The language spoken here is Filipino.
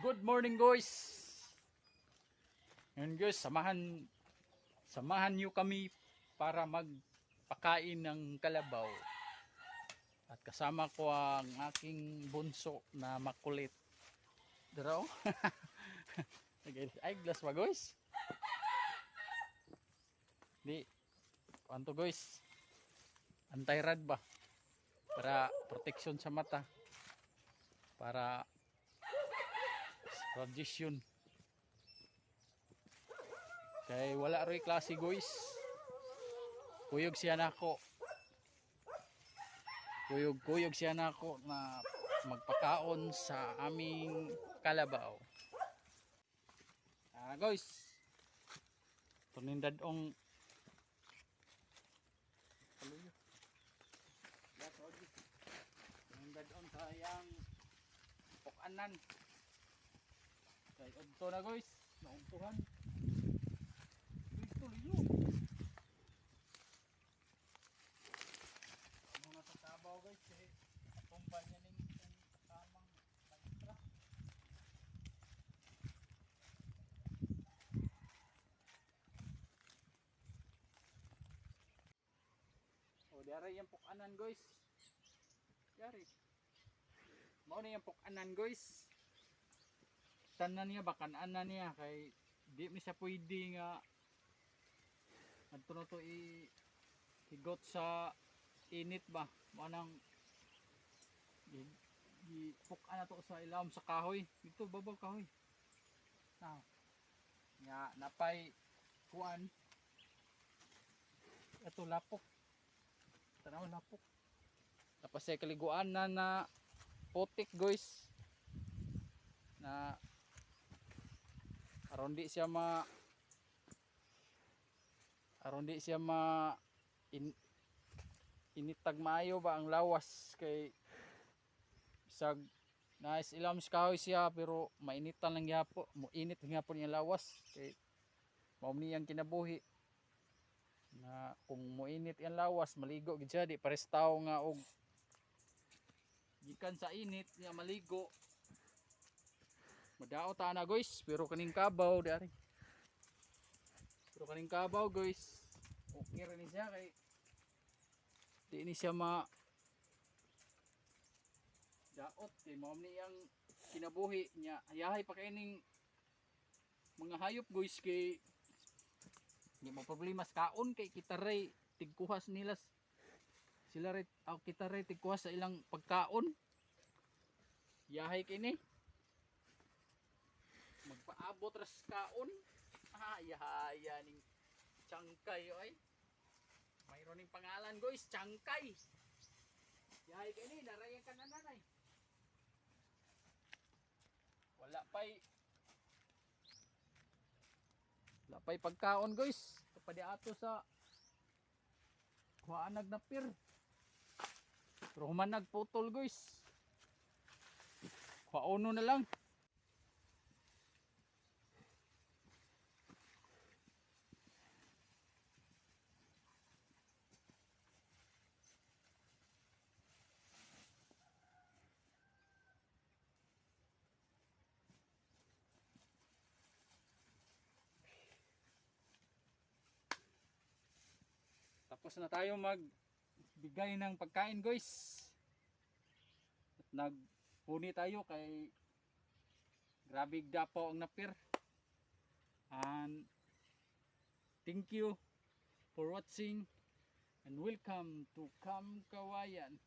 Good morning guys. Ngayon guys, samahan niyo kami para magpakain ng kalabaw. At kasama ko ang aking bunso na makulit. Daraw. Eyeglass ba guys? Di. Ano guys? Anti-rad ba? Para protection sa mata. Para radiation. Kay wala rin klase guys. Kuyog siya nako. Kuyog siya nako na magpakaon sa aming kalabaw. Guys. Tunindadong paluyo. Tunindadong sayang pokanan. Kay udto na guys, naumpuhan. Dito liyo. Amo na sa tabaw guys, eh. Pumpal niya ning tamang panitra. Oh, diari yung pokanan guys. Diari. Mao na yung pokanan guys. Tanan niya bakan na niya kay di mi siya pwede nga adto to higot sa init ba mo nang pukan na to sa ilawom sa kahoy dito babaw kahoy nga napay kuan ato lapok tanaw lapok tapos ay kaliguan na putik guys na aron di siya initag maayo ba ang lawas kay bisag nais ilam sa kahoy siya pero mainitan lang gyapon moinit gyapon yung lawas kay mao niyang kinabuhi na kung moinit yung lawas maligo gid siya di pares tawo nga og gikan sa init niya maligo madaot na guys pero kaning kabaw guys okay rin siya kay di ni siya daot kay mao ni ang kinabuhi niya ayahay pa kaining mga hayop guys kay di mo problema sa kaon kay kita ray tigkuhas nila sila ray kita ray tigkuhas sa ilang pagkaon yahay kini magpaabot ras kaon yahaya ning Changkay oy mayroon ning pangalan guys Changkay yahay kini narayan ka na nanay wala pay pagkaon guys kapadi ato sa kuhaan nagnapir pero human nagputol guys kuhauno na lang. Tapos na tayo magbigay ng pagkain guys. At nagpuni tayo kay grabe dapo ang napir. And thank you for watching and welcome to Kam Kawayan.